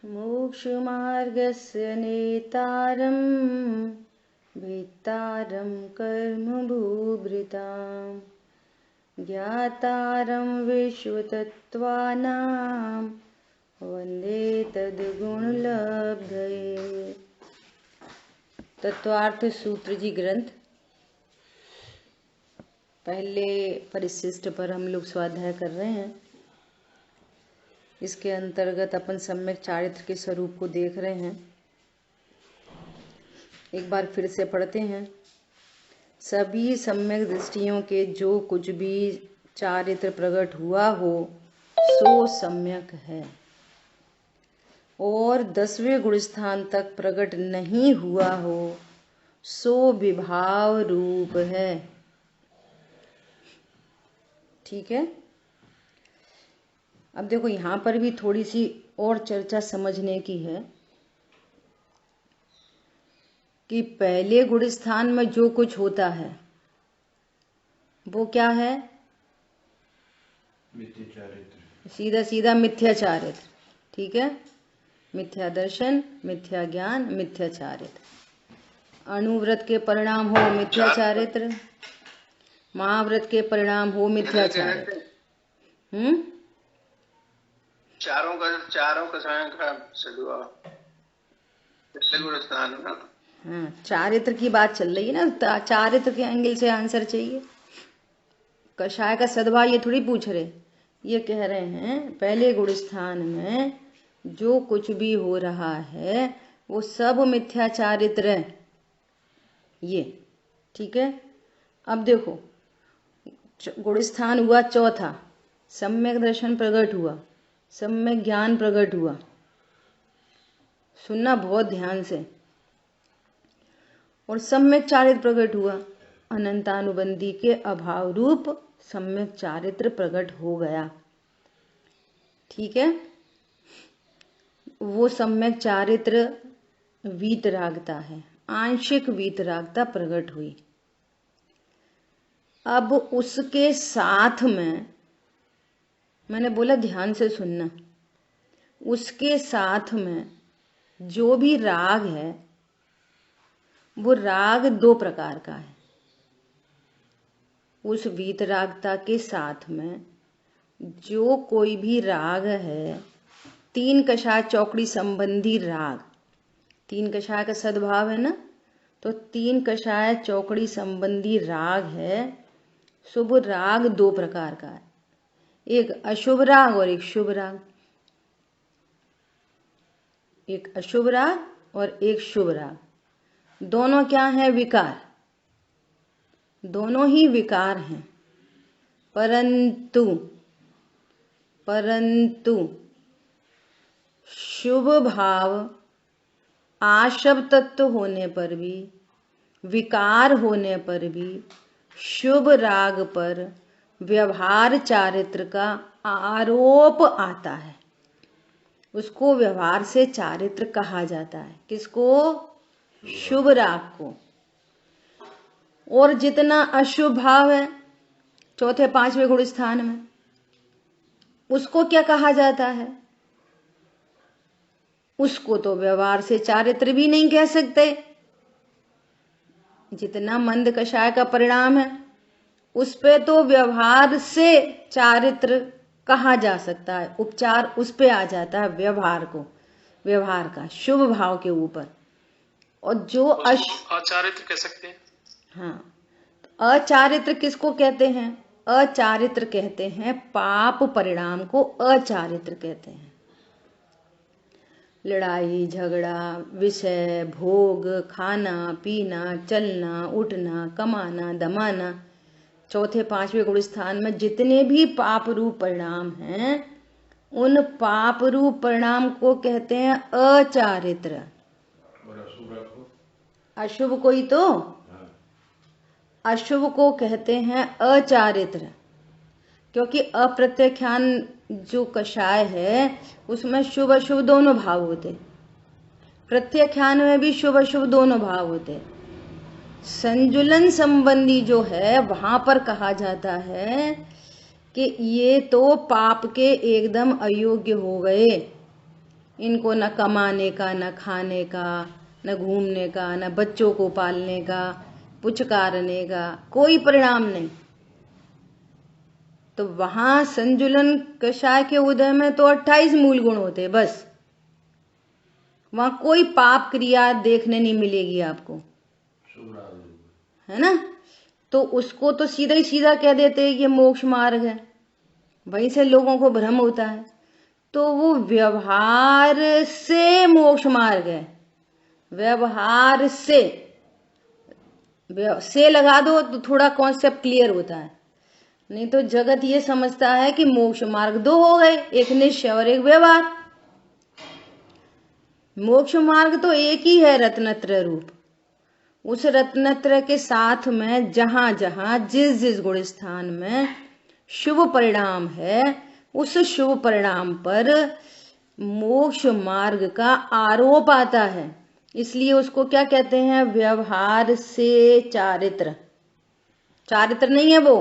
मोक्षमार्गस्य नेतारं भेत्तारं कर्मभूभृतां ज्ञातारं विश्वतत्त्वानां वन्दे तद्गुणलब्धये। तत्वार्थ सूत्र जी ग्रंथ पहले परिशिष्ट पर हम लोग स्वाध्याय कर रहे हैं। इसके अंतर्गत अपन सम्यक चारित्र के स्वरूप को देख रहे हैं। एक बार फिर से पढ़ते हैं। सभी सम्यक दृष्टियों के जो कुछ भी चारित्र प्रकट हुआ हो सो सम्यक है, और 10वें गुण स्थान तक प्रकट नहीं हुआ हो सो विभाव रूप है। ठीक है। अब देखो यहाँ पर भी थोड़ी सी और चर्चा समझने की है कि पहले गुण स्थान में जो कुछ होता है वो क्या है? मिथ्याचारित्र, सीधा सीधा मिथ्याचारित्र। ठीक है। मिथ्या दर्शन, मिथ्या ज्ञान, मिथ्याचारित्र। अणुव्रत के परिणाम हो मिथ्याचारित्र, महाव्रत के परिणाम हो मिथ्याचारित्र। चारों का हाँ, चारित्र की बात चल रही है ना। चारित्र के एंगल से आंसर चाहिए। कषाय का सद्भाव ये थोड़ी पूछ रहे, ये कह रहे हैं पहले गुण स्थान में जो कुछ भी हो रहा है वो सब मिथ्याचारित्र है। ये ठीक है। अब देखो गुण स्थान हुआ चौथा, सम्यक दर्शन प्रकट हुआ, सम्यक ज्ञान प्रकट हुआ। सुनना बहुत ध्यान से। और सम्यक चारित्र प्रकट हुआ, अनंतानुबंधी के अभाव रूप सम्यक चारित्र प्रकट हो गया। ठीक है। वो सम्यक चारित्र वीतरागता है, आंशिक वीतरागता प्रकट हुई। अब उसके साथ में मैंने बोला ध्यान से सुनना, उसके साथ में जो भी राग है वो राग दो प्रकार का है। उस वीतरागता के साथ में जो कोई भी राग है, तीन कषाय चौकड़ी संबंधी राग, तीन कषाय का सद्भाव है ना, तो तीन कषाय चौकड़ी संबंधी राग है। शुभ राग दो प्रकार का है, एक अशुभ राग और एक शुभ राग। एक अशुभ राग और एक शुभ राग। दोनों क्या है? विकार। दोनों ही विकार हैं। परंतु शुभ भाव आशव तत्व होने पर भी, विकार होने पर भी शुभ राग पर व्यवहार चारित्र का आरोप आता है। उसको व्यवहार से चारित्र कहा जाता है। किसको? शुभ राग को। और जितना अशुभ भाव है चौथे पांचवें गुण स्थान में, उसको क्या कहा जाता है? उसको तो व्यवहार से चारित्र भी नहीं कह सकते। जितना मंद कषाय का परिणाम है उस पे तो व्यवहार से चारित्र कहा जा सकता है। उपचार उस पे आ जाता है, व्यवहार को, व्यवहार का शुभ भाव के ऊपर। और जो अचारित्र कह सकते हैं। हाँ, अचारित्र किसको कहते हैं? अचारित्र कहते हैं पाप परिणाम को अचारित्र कहते हैं। लड़ाई झगड़ा, विषय, भोग, खाना पीना, चलना उठना, कमाना दमाना, चौथे पांचवें गुण स्थान में जितने भी पाप रूप परिणाम हैं उन पाप रूप परिणाम को कहते हैं अचारित्र। अशुभ को ही तो अशुभ को कहते हैं अचारित्र, क्योंकि अप्रत्याख्यान जो कषाय है उसमें शुभ अशुभ दोनों भाव होते, प्रत्याख्यान में भी शुभ अशुभ दोनों भाव होते। संजुलन संबंधी जो है वहां पर कहा जाता है कि ये तो पाप के एकदम अयोग्य हो गए, इनको न कमाने का, न खाने का, न घूमने का, न बच्चों को पालने का, पुचकारने का कोई परिणाम नहीं। तो वहां संजुलन कषाय के उदय में तो 28 मूल गुण होते बस। वहां कोई पाप क्रिया देखने नहीं मिलेगी आपको, है ना। तो उसको तो सीधा ही सीधा कह देते हैं ये मोक्ष मार्ग है, वहीं से लोगों को भ्रम होता है। तो वो व्यवहार से मोक्ष मार्ग है, व्यवहार से लगा दो तो थोड़ा कॉन्सेप्ट क्लियर होता है। नहीं तो जगत ये समझता है कि मोक्ष मार्ग दो हो गए, एक निश्चय और एक व्यवहार। मोक्ष मार्ग तो एक ही है, रत्नत्र रूप। उस रत्नत्र के साथ में जहां जहां जिस जिस गुण स्थान में शुभ परिणाम है, उस शुभ परिणाम पर मोक्ष मार्ग का आरोप आता है। इसलिए उसको क्या कहते हैं? व्यवहार से चारित्र। चारित्र नहीं है वो,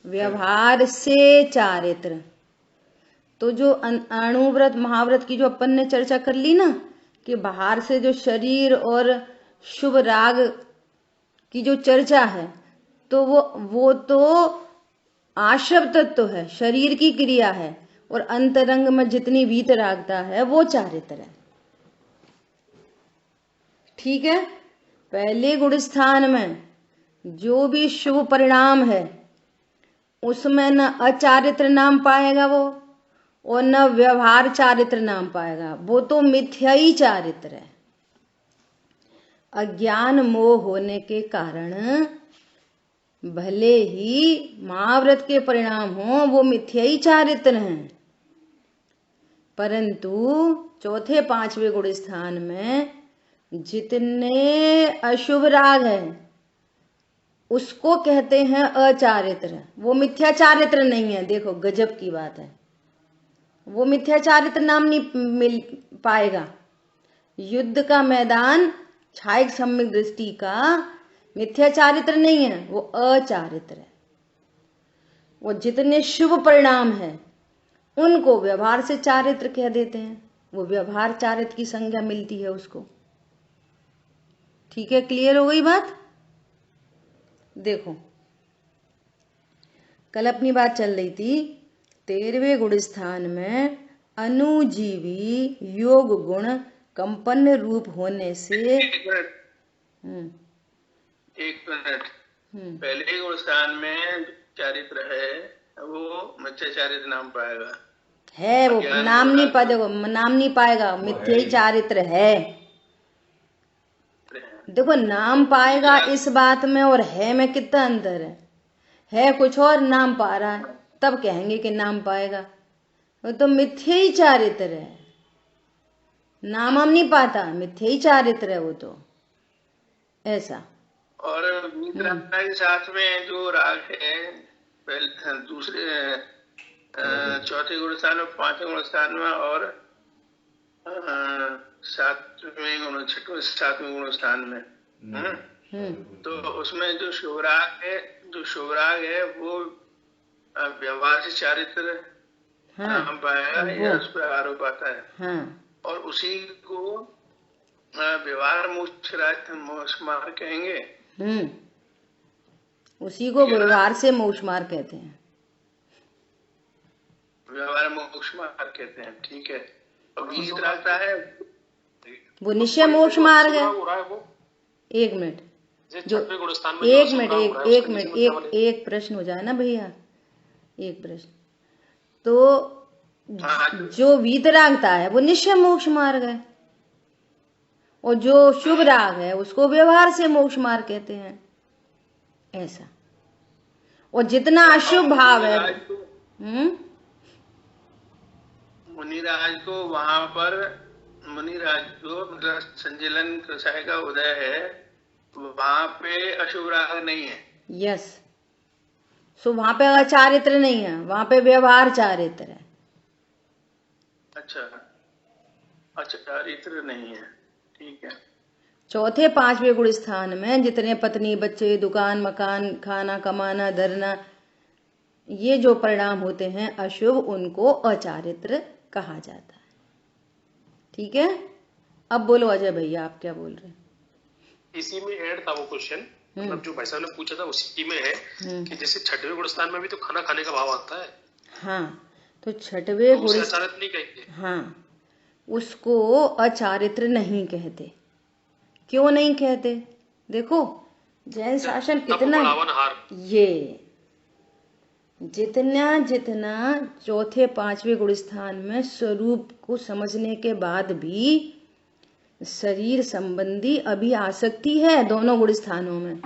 व्यवहार से चारित्र। तो जो अणुव्रत महाव्रत की जो अपन ने चर्चा कर ली ना, कि बाहर से जो शरीर और शुभ राग की जो चर्चा है, तो वो तो आश्रव तत्व है, शरीर की क्रिया है, और अंतरंग में जितनी वीतरागता है वो चारित्र है। ठीक है। पहले गुण स्थान में जो भी शुभ परिणाम है उसमें न अचारित्र नाम पाएगा वो, और न व्यवहार चारित्र नाम पाएगा, वो तो मिथ्या ही चारित्र है। अज्ञान मोह होने के कारण भले ही महाव्रत के परिणाम हो, वो मिथ्या ही चारित्र हैं, परंतु चौथे पांचवे गुण स्थान में जितने अशुभ राग है उसको कहते हैं अचारित्र। वो मिथ्या चारित्र नहीं है। देखो गजब की बात है, वो मिथ्या चारित्र नाम नहीं मिल पाएगा। युद्ध का मैदान छायक सम्यक दृष्टि का मिथ्या चारित्र नहीं है, वो अचारित्र है। वो जितने शुभ परिणाम है उनको व्यवहार से चारित्र कह देते हैं, वो व्यवहार चारित्र की संज्ञा मिलती है उसको। ठीक है, क्लियर हो गई बात। देखो कल अपनी बात चल रही थी 13वें गुण स्थान में अनुजीवी योग गुण कंपन्न रूप होने से। एक मिनट पहले ही गुण स्थान में चारित्र है, वो मिथ्या चारित्र नाम पाएगा है, वो नाम नहीं पा, देखो नाम नहीं पाएगा, मिथ्या ही चारित्र है। देखो नाम पाएगा इस बात में और है में कितना अंतर है कुछ और नाम पा रहा है, तब कहेंगे कि नाम पाएगा। वो तो मिथ्या ही चारित्र है, नाम हम नहीं पाता, मिथ्या ही चारित्र है वो तो, ऐसा। और वीतराग के साथ में जो राग है पहले दूसरे चौथे गुण स्थान में, पांचवें गुण स्थान में और सातवें छठवें सातवें गुण स्थान में, तो उसमें जो शुभराग है वो व्यवहार से चारित्र नाम पाएगा, यह उस पर आरोप आता है। और उसी को व्यवहार मोक्ष मार्ग कहेंगे। उसी को व्यवहार से मोक्ष मार्ग कहते हैं, व्यवहार मोक्ष मार्ग कहते हैं। ठीक है। और गीत रहता है वो निश्चय मोक्ष मार्ग है। एक मिनट, जो एक मिनट एक प्रश्न हो जाए ना भैया, एक प्रश्न। तो जो वीतरागता है वो निश्चय मोक्ष मार्ग है, और जो शुभ राग है उसको व्यवहार से मोक्ष मार्ग कहते हैं, ऐसा। और जितना अशुभ भाव है, मुनिराज को वहां पर, मुनिराज को मतलब संजीलन कषाय का उदय है, वहां पे अशुभ राग नहीं है। यस, सो वहां पे अचारित्र नहीं है, वहां पे व्यवहार चारित्र है। अच्छा, चारित्र नहीं है। ठीक है। चौथे पांचवें गुण स्थान में जितने पत्नी बच्चे दुकान मकान खाना कमाना धरना ये जो परिणाम होते हैं अशुभ, उनको अचारित्र कहा जाता है। ठीक है, अब बोलो अजय भैया, आप क्या बोल रहे हैं? इसी में ऐड था वो क्वेश्चन, मतलब जो भाई साहब ने पूछा था उसी में है कि जैसे छठवें गुण स्थान में भी तो खाना खाने का भाव आता है। हाँ, तो छठवें उसे गुण, अचारित्र नहीं कहेंगे। हाँ, उसको अचारित्र नहीं कहते। क्यों नहीं कहते? देखो जैन शासन कितना, ये जितना जितना चौथे पांचवें गुण स्थान में स्वरूप को समझने के बाद भी शरीर संबंधी अभी आसक्ति है दोनों गुण स्थानों में,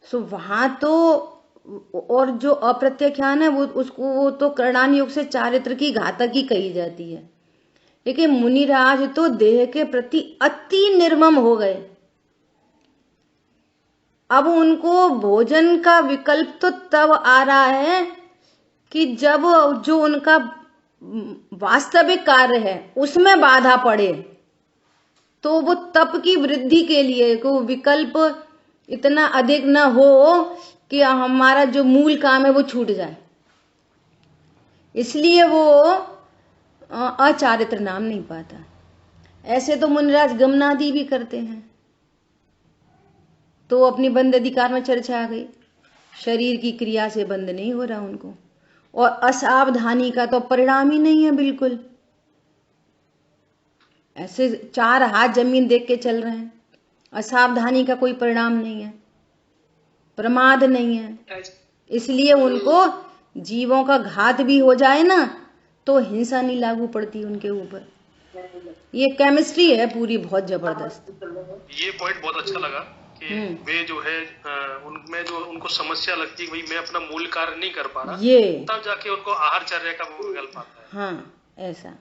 सो वहां तो, और जो अप्रत्याख्यान है वो उसको, वो तो करणान योग से चारित्र की घातक ही कही जाती है। लेकिन मुनिराज तो देह के प्रति अति निर्मम हो गए। अब उनको भोजन का विकल्प तो तब आ रहा है कि जब जो उनका वास्तविक कार्य है उसमें बाधा पड़े, तो वो तप की वृद्धि के लिए को विकल्प इतना अधिक न हो कि हमारा जो मूल काम है वो छूट जाए, इसलिए वो अचारित्र नाम नहीं पाता। ऐसे तो मुनिराज गमनादि भी करते हैं, तो अपनी बंद अधिकार में चर्चा आ गई, शरीर की क्रिया से बंद नहीं हो रहा उनको, और असावधानी का तो परिणाम ही नहीं है बिल्कुल। ऐसे 4 हाथ जमीन देख के चल रहे हैं, असावधानी का कोई परिणाम नहीं है, प्रमाद नहीं है, इसलिए उनको जीवों का घात भी हो जाए ना तो हिंसा नहीं लागू पड़ती उनके ऊपर। ये केमिस्ट्री है पूरी बहुत जबरदस्त। ये पॉइंट बहुत अच्छा लगा कि वे जो है उनमें जो उनको समस्या लगती है भाई मैं अपना मूल कार्य नहीं कर पा रहा, ये तब जाके उनको आहारचर्या का विकल्प आता है। हाँ ऐसा।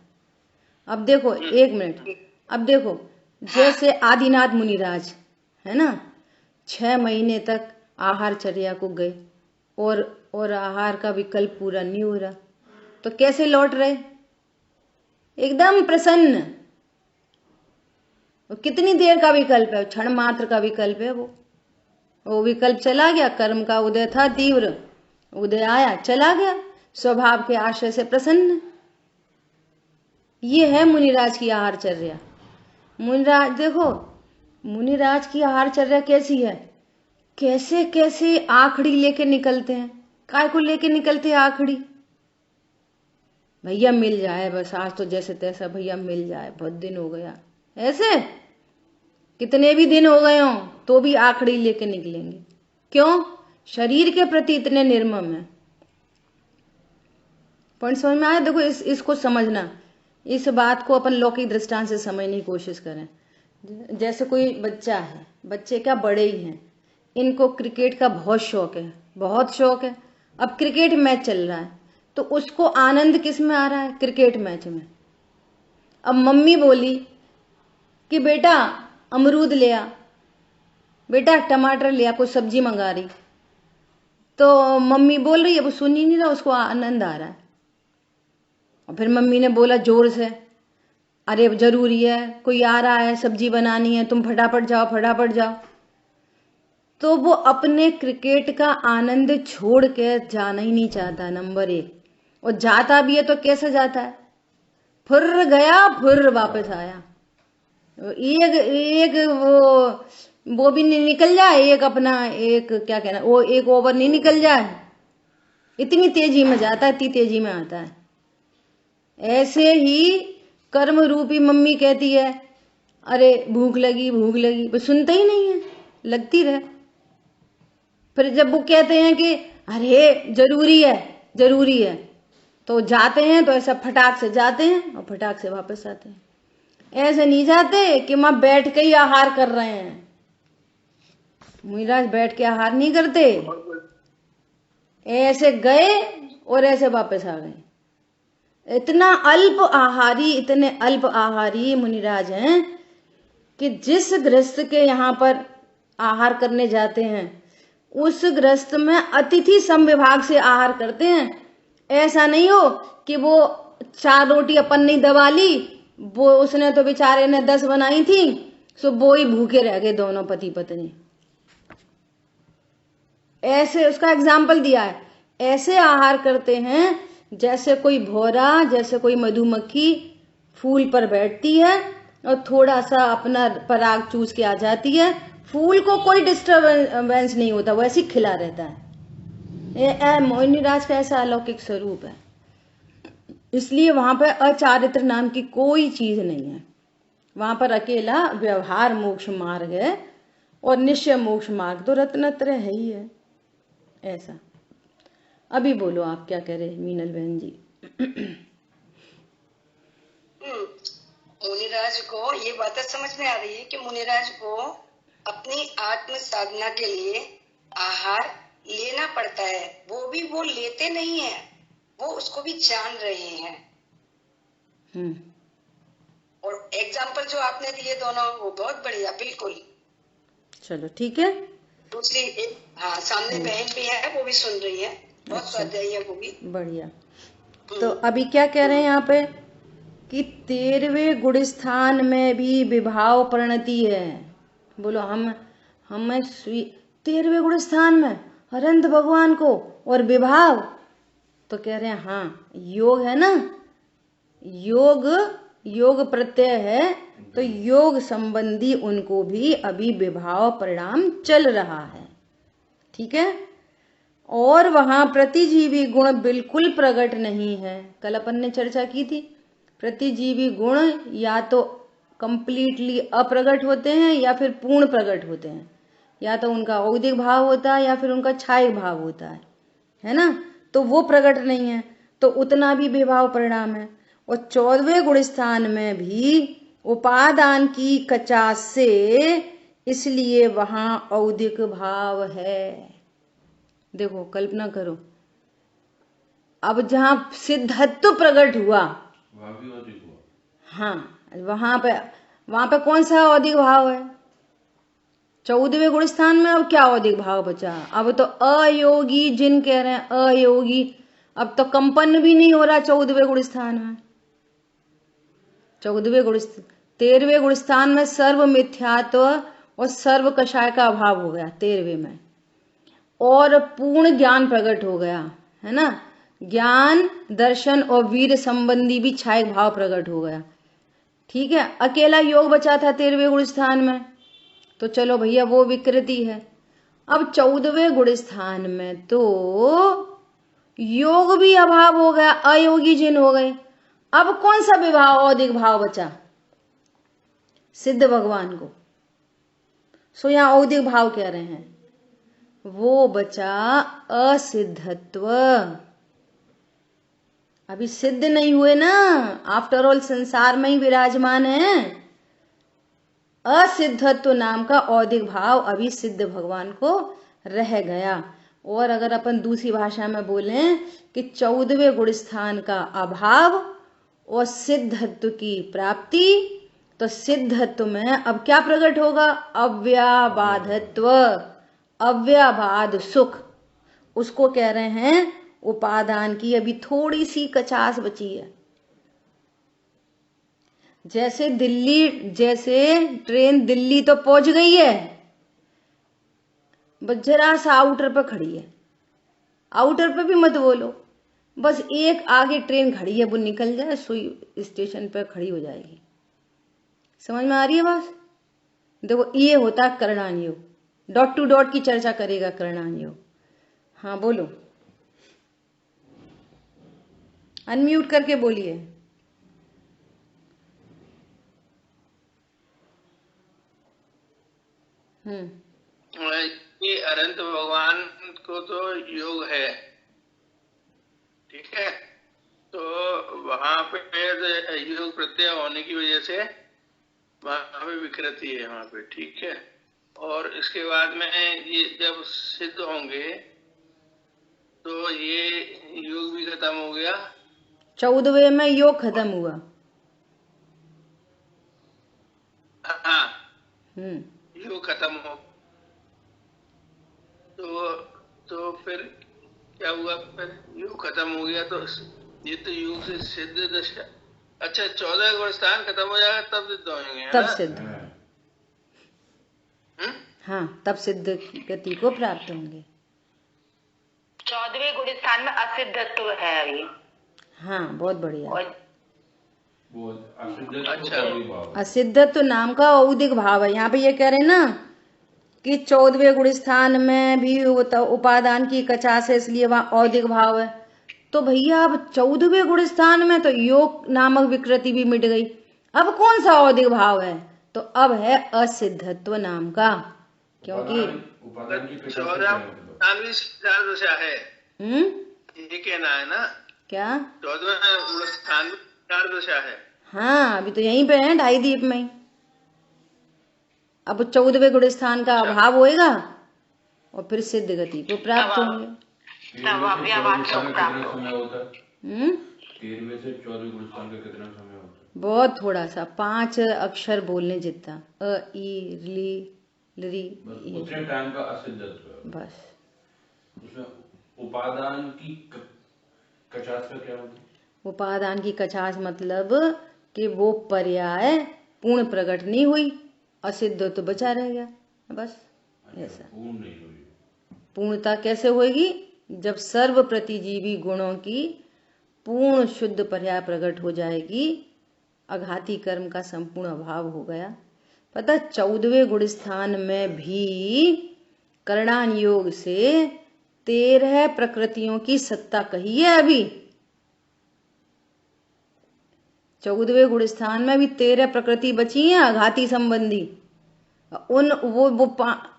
अब देखो एक मिनट, अब देखो जैसे आदिनाथ मुनिराज है ना, 6 महीने तक आहारचर्या को गए और आहार का विकल्प पूरा नहीं हो रहा, तो कैसे लौट रहे? एकदम प्रसन्न। कितनी देर का विकल्प है? क्षण मात्र का विकल्प है वो विकल्प चला गया, कर्म का उदय था तीव्र, उदय आया चला गया, स्वभाव के आश्रय से प्रसन्न। ये है मुनिराज की आहारचर्या। मुनिराज देखो, मुनिराज की आहारचर्या कैसी है, कैसे कैसे आखड़ी लेके निकलते हैं। काय को लेके निकलते हैं आखड़ी? भैया मिल जाए बस, आज तो जैसे तैसा भैया मिल जाए, बहुत दिन हो गया। ऐसे कितने भी दिन हो गए हों तो भी आखड़ी लेके निकलेंगे। क्यों? शरीर के प्रति इतने निर्मम है। पॉइंट समझ में आया? देखो इसको समझना, इस बात को अपन लौकिक दृष्टांत से समझने की कोशिश करें। जैसे कोई बच्चा है, बच्चे क्या बड़े ही हैं, इनको क्रिकेट का बहुत शौक है, बहुत शौक है। अब क्रिकेट मैच चल रहा है तो उसको आनंद किस में आ रहा है? क्रिकेट मैच में। अब मम्मी बोली कि बेटा अमरूद ले आ, बेटा टमाटर ले आ, कोई सब्जी मंगा रही, तो मम्मी बोल रही है, वो सुन ही नहीं रहा, उसको आनंद आ रहा है। और फिर मम्मी ने बोला जोर से, अरे जरूरी है, कोई आ रहा है, सब्जी बनानी है, तुम फटाफट जाओ फटाफट जाओ। तो वो अपने क्रिकेट का आनंद छोड़ के जाना ही नहीं चाहता, नंबर 1। और जाता भी है तो कैसे जाता है? फिर गया फिर वापस आया। एक वो भी नहीं निकल जाए, एक अपना एक क्या कहना, वो एक ओवर नहीं निकल जाए, इतनी तेजी में जाता है, इतनी तेजी में आता है। ऐसे ही कर्म रूपी मम्मी कहती है, अरे भूख लगी भूख लगी, वो सुनता ही नहीं है, लगती रहे। फिर जब वो कहते हैं कि अरे जरूरी है जरूरी है, तो जाते हैं तो ऐसा फटाक से जाते हैं और फटाक से वापस आते हैं। ऐसे नहीं जाते कि मां बैठ के ही आहार कर रहे हैं। मुनिराज बैठ के आहार नहीं करते, ऐसे गए और ऐसे वापस आ गए। इतना अल्प आहारी, इतने अल्प आहारी मुनिराज हैं कि जिस गृहस्थ के यहाँ पर आहार करने जाते हैं उस गृहस्थ में अतिथि समविभाग से आहार करते हैं। ऐसा नहीं हो कि वो 4 रोटी अपन ने दबा ली, वो उसने तो बेचारे ने 10 बनाई थी, सो वो ही भूखे रह गए दोनों पति पत्नी। ऐसे उसका एग्जाम्पल दिया है। ऐसे आहार करते हैं जैसे कोई भौरा, जैसे कोई मधुमक्खी फूल पर बैठती है और थोड़ा सा अपना पराग चूस के आ जाती है। फूल को कोई डिस्टरबेंस नहीं होता, वो ऐसे ही खिला रहता है। मोहिनीराज का ऐसा अलौकिक स्वरूप है, इसलिए वहां पर अचारित्र नाम की कोई चीज नहीं है। वहां पर अकेला व्यवहार मोक्ष मार्ग है, और निश्चय मोक्ष मार्ग तो रत्नत्रय है ही है। ऐसा। अभी बोलो आप क्या कह रहे मीनल बहन जी। मुनिराज को ये बात समझ में आ रही है कि मुनिराज को अपनी आत्म साधना के लिए आहार लेना पड़ता है। वो लेते नहीं है, वो उसको भी जान रहे हैं। और एग्जाम्पल जो आपने दिए दोनों, वो बहुत बढ़िया, बिल्कुल। चलो ठीक है। दूसरी हाँ, सामने बहन भी है, वो भी सुन रही है, बहुत स्वाध्यायी है वो भी। बढ़िया। तो अभी क्या कह रहे हैं यहाँ पे कि 13वें गुण स्थान में भी विभाव परिणति है। बोलो हमें 13वें गुण स्थान में अनंत भगवान को और विभाव, तो कह रहे हैं हाँ, योग है ना, योग प्रत्यय है, तो योग संबंधी उनको भी अभी विभाव परिणाम चल रहा है। ठीक है। और वहां प्रतिजीवी गुण बिल्कुल प्रकट नहीं है। कल अपन ने चर्चा की थी, प्रतिजीवी गुण या तो कंप्लीटली अप्रगट होते हैं या फिर पूर्ण प्रकट होते हैं, या तो उनका औदिक भाव होता है या फिर उनका छायिक भाव होता है ना। तो वो प्रकट नहीं है, तो उतना भी विभाव परिणाम है। और 14वें गुण स्थान में भी उपादान की कचास से, इसलिए वहां औदिक भाव है। देखो कल्पना करो, अब जहां सिद्धत्व प्रकट हुआ, हाँ, वहां पे कौन सा औदिक भाव है? 14वें गुण स्थान में अब क्या औदिक भाव बचा? अब तो अयोगी जिन कह रहे हैं, अयोगी। अब तो कंपन भी नहीं हो रहा 14वें गुण स्थान में। 13वें गुण स्थान में सर्व मिथ्यात्व और सर्व कषाय का अभाव हो गया 13वें में, और पूर्ण ज्ञान प्रकट हो गया, है ना। ज्ञान, दर्शन और वीर संबंधी भी छायक भाव प्रकट हो गया। ठीक है। अकेला योग बचा था 13वें गुण स्थान में, तो चलो भैया वो विकृति है। अब 14वें गुण स्थान में तो योग भी अभाव हो गया, अयोगी जिन हो गए। अब कौन सा विभाव औदिक भाव बचा? सिद्ध भगवान को। सो यहां औदिक भाव कह रहे हैं, वो बचा असिद्धत्व। अभी सिद्ध नहीं हुए ना, आफ्टर ऑल संसार में ही विराजमान है। असिद्धत्व नाम का औदिक भाव अभी सिद्ध भगवान को रह गया। और अगर अपन दूसरी भाषा में बोलें कि 14वें गुण स्थान का अभाव और सिद्धत्व की प्राप्ति, तो सिद्धत्व में अब क्या प्रकट होगा? अव्याबाधत्व, अव्याबाध सुख। उसको कह रहे हैं उपादान की अभी थोड़ी सी कचास बची है। जैसे ट्रेन दिल्ली तो पहुंच गई है, बस जरा सा आउटर पर खड़ी है। आउटर पे भी मत बोलो, बस एक आगे ट्रेन खड़ी है, वो निकल जाए, सुई स्टेशन पर खड़ी हो जाएगी। समझ में आ रही है बात? देखो ये होता है करणान योग। डॉट टू डॉट की चर्चा करेगा करणान योग। हाँ बोलो, अनम्यूट करके बोलिए। ये अनंत भगवान को तो योग है, ठीक है। तो वहां पे योग प्रत्यय होने की वजह से वहां पे विकृति है वहां पे, ठीक है। और इसके बाद में ये जब सिद्ध होंगे तो ये योग भी खत्म हो गया। 14वें में योग खत्म हुआ। हाँ, योग खत्म हो तो फिर क्या हुआ? फिर योग खत्म हो गया तो ये तो योग से सिद्ध दशा। अच्छा, 14 गुण स्थान खत्म हो जाएगा तब सिद्ध होंगे, तब सिद्ध। हाँ, तब सिद्ध गति को प्राप्त होंगे। 14वें गुण स्थान में असिद्धत्व है अभी। हाँ, बहुत बढ़िया। वो असिद्धत्व अच्छा। का भी भाव है। असिद्धत्व नाम का औदिक भाव है। यहाँ पे ये कह रहे हैं ना कि 14वें गुण स्थान में भी उपादान की कचास है, इसलिए वहां औदिक भाव है। तो भैया अब 14वें गुण स्थान में तो योग नामक विकृति भी मिट गई, अब कौन सा औदिक भाव है? तो अब है असिद्धत्व नाम का, क्योंकि उपादान की कचास का 14 क्या मतलब? स्थान भी चार दशा है, हम्म, ये कहना है ना। क्या? 14वें स्थान में चार दशा है। हाँ, अभी तो यहीं पे है ढाई दीप में ही। अब 14वें गुण स्थान का अभाव होएगा और फिर सिद्ध गति को प्राप्त होंगे। 13वें से 14वें गुण स्थान का कितना समय होता है? 13वें से 14वें गुण स्थान का कितना समय होता है? बहुत थोड़ा सा, 5 अक्षर बोलने जितना, अ ई ली लरी, बस उतने टाइम का असिद्धत्व है। बस। उसमें उपादान की कचास का क्या होता है? उपादान की कचास मतलब कि वो पर्याय पूर्ण प्रकट नहीं हुई, असिद्ध तो बचा रह गया, बस ऐसा। पूर्ण नहीं हुई। पूर्णता कैसे होगी? जब सर्व प्रतिजीवी गुणों की पूर्ण शुद्ध पर्याय प्रकट हो जाएगी, अघाती कर्म का संपूर्ण अभाव हो गया। पता 14वें गुण स्थान में भी करणान योग से 13 प्रकृतियों की सत्ता कही है। अभी 14वें गुण स्थान में भी 13 प्रकृति बची हैं अघाती संबंधी। उन वो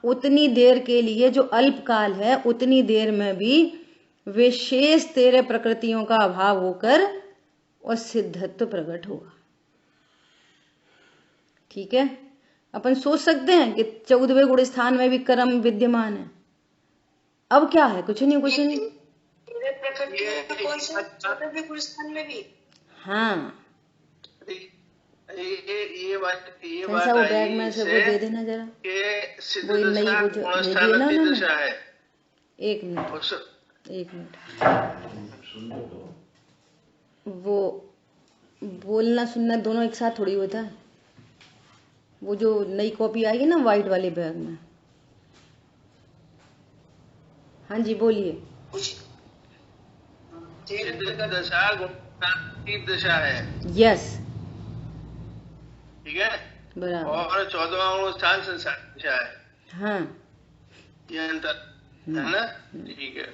उतनी देर के लिए जो अल्पकाल है, उतनी देर में भी विशेष 13 प्रकृतियों का अभाव होकर और सिद्धत्व प्रकट होगा। ठीक है, अपन सोच सकते हैं कि 14वें गुण स्थान में भी कर्म विद्यमान है। अब क्या है? कुछ नहीं, कुछ नहीं। कौन से 14वें गुण स्थान में भी? हाँ, ये बात कैसा वो बैग में से वो दे देना जरा, वो नई वो जो भेजी है ना उन्होंने। एक मिनट, वो बोलना सुनना दोनों एक साथ थोड़ी होता है। वो जो नई कॉपी आएगी ना व्हाइट वाले बैग में। हाँ जी, बोलिए। दशा दशा है। यस, ठीक है, बराबर। और 14वां स्थान संसार दशा है। हाँ, ये अंतर है ना। ठीक है,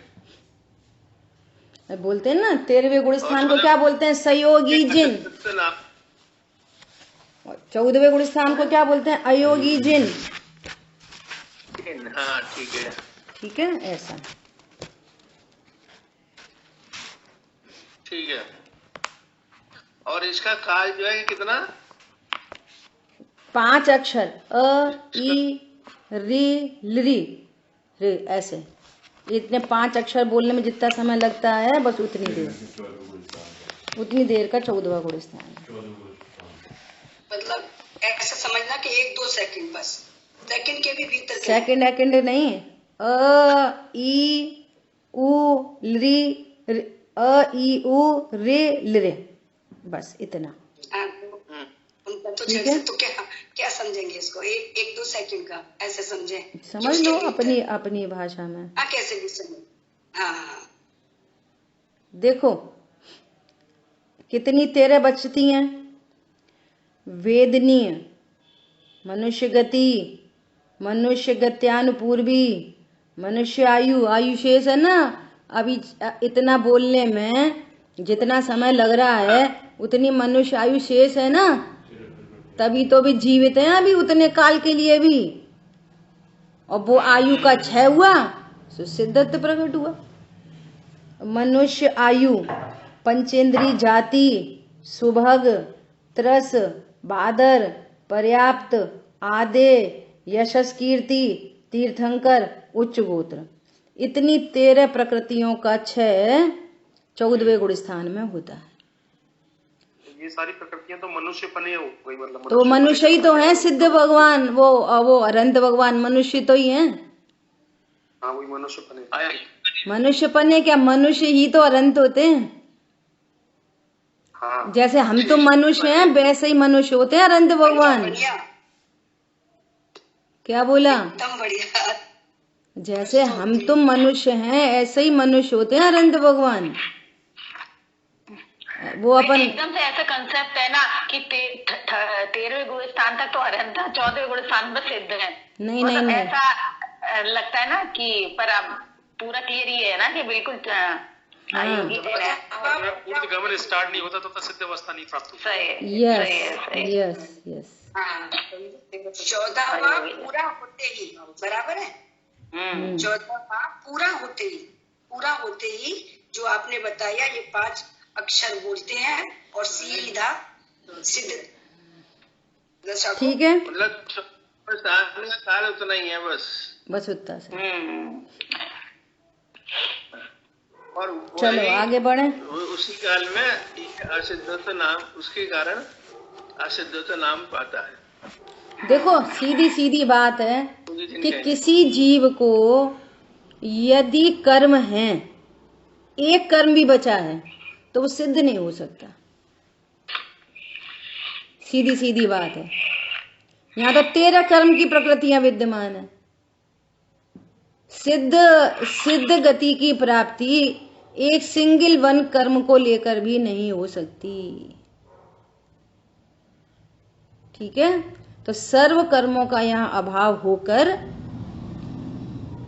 बोलते हैं ना 13वें गुण स्थान को क्या बोलते हैं? संयोगी जिन। 14वें गुण स्थान को क्या बोलते हैं? अयोगी जिन। हाँ ठीक है, ठीक है, ऐसा। ठीक है। और इसका काल जो है कितना? 5 अक्षर, अ ई री लरी रे, ऐसे। इतने 5 अक्षर बोलने में जितना समय लगता है, बस उतनी देर का 14वां गुण स्थान है। मतलब ऐसा समझना कि 1-2 सेकंड, बस सेकंड के भी भीतर सेकंड नहीं, अ ई उ री, अ ई उ रे लरे, बस इतना। ठीक है, तो क्या समझेंगे इसको? 1-2 सेकंड का ऐसे समझे, समझ लो अपनी भाषा में। हाँ, कैसे भी समझ। हाँ, देखो कितनी 13 बचती हैं। वेदनीय, मनुष्य गति, मनुष्य गत्यानुपूर्वी, मनुष्य आयु शेष है ना। अभी इतना बोलने में जितना समय लग रहा है, उतनी मनुष्य आयु शेष है ना, तभी तो भी जीवित हैं अभी उतने काल के लिए भी। और वो आयु का क्षय हुआ तो सिद्धत्व प्रकट हुआ। मनुष्य आयु, पंचेंद्री जाति, सुभग, त्रस, बादर, पर्याप्त, आदे, यशस कीर्ति, तीर्थंकर, उच्च गोत्र, इतनी 13 प्रकृतियों का क्षय 14वें गुण स्थान में होता है। ये सारी प्रकृतियां तो मनुष्य पने हो गई, मतलब तो मनुष्य ही तो है सिद्ध भगवान, वो अनंत भगवान मनुष्य तो ही है। हाँ, वही मनुष्य पने। मनुष्य पने क्या, मनुष्य ही तो अनंत होते हैं। हाँ, जैसे हम तो मनुष्य हैं, वैसे ही मनुष्य होते हैं अनंत भगवान। क्या बोला? एकदम बढ़िया। जैसे हम तुम मनुष्य हैं, ऐसे ही मनुष्य होते हैं अनंत भगवान। वो अपन एकदम से ऐसा कंसेप्ट है ना कि 13वें गुण स्थान तक तो अरहंता, 14वें गुण स्थान पर सिद्ध है। नहीं मतलब नहीं ऐसा लगता है ना कि, पर अब पूरा क्लियर ये है ना कि बिल्कुल योगी है। पूर्ण गमन स्टार्ट नहीं होता तो सिद्ध अवस्था नहीं प्राप्त होती। सही है, यस सही है, सही है। यस यस 14वां पूरा होते ही, बराबर है, 14वां पूरा होते ही जो आपने बताया ये 5 अक्षर बोलते हैं और सीधा सिद्ध दशा को, ठीक है, मतलब काल उतना ही है बस उतना से। और चलो आगे बढ़े। उसी काल में असिद्धत्व नाम, उसके कारण असिद्धत्व नाम पाता है। देखो सीधी सीधी बात है कि किसी जीव को यदि कर्म है, एक कर्म भी बचा है, तो वो सिद्ध नहीं हो सकता। सीधी सीधी बात है। यहाँ तो 13 कर्म की प्रकृतियां विद्यमान है। सिद्ध गति की प्राप्ति एक सिंगल वन कर्म को लेकर भी नहीं हो सकती। ठीक है, तो सर्व कर्मों का यहाँ अभाव होकर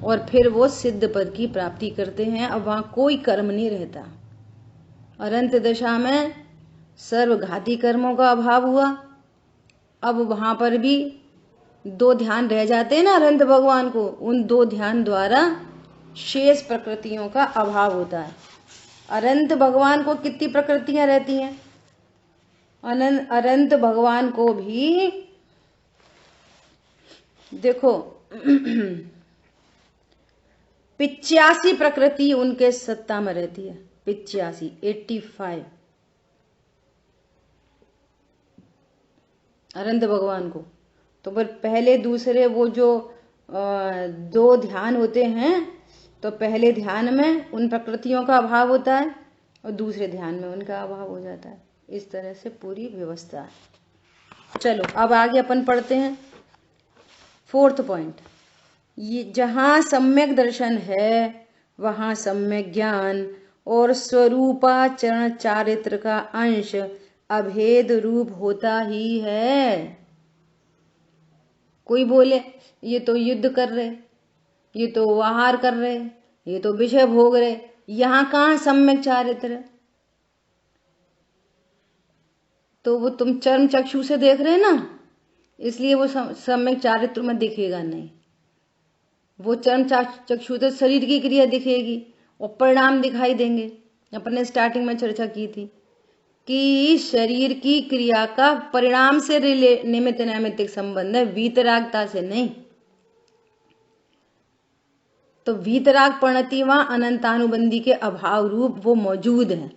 और फिर वो सिद्ध पद की प्राप्ति करते हैं। अब वहां कोई कर्म नहीं रहता। अनंत दशा में सर्वघाती कर्मों का अभाव हुआ। अब वहां पर भी 2 ध्यान रह जाते हैं ना अनंत भगवान को, उन 2 ध्यान द्वारा शेष प्रकृतियों का अभाव होता है। अनंत भगवान को कितनी प्रकृतियां रहती हैं? अनंत भगवान को भी देखो 85 प्रकृति उनके सत्ता में रहती है। 85 अनंत भगवान को। तो पर पहले दूसरे वो जो 2 ध्यान होते हैं, तो पहले ध्यान में उन प्रकृतियों का अभाव होता है और दूसरे ध्यान में उनका अभाव हो जाता है। इस तरह से पूरी व्यवस्था है। चलो अब आगे अपन पढ़ते हैं 4th पॉइंट। ये जहाँ सम्यक दर्शन है वहाँ सम्यक ज्ञान और स्वरूपाचरण चारित्र का अंश अभेद रूप होता ही है। कोई बोले ये तो युद्ध कर रहे, ये तो आहार कर रहे, ये तो विषय भोग रहे, यहाँ कहाँ सम्यक चारित्र? तो वो तुम चर्म चक्षु से देख रहे ना, इसलिए वो सम्यक चारित्र में दिखेगा नहीं। वो चर्म चक्षु तो शरीर की क्रिया दिखेगी और परिणाम दिखाई देंगे। अपने स्टार्टिंग में चर्चा की थी कि शरीर की क्रिया का परिणाम से निमित्त नैमित्तिक संबंध है, वीतरागता से नहीं। तो वीतराग प्रणति वहां अनंतानुबंधी के अभाव रूप वो मौजूद है।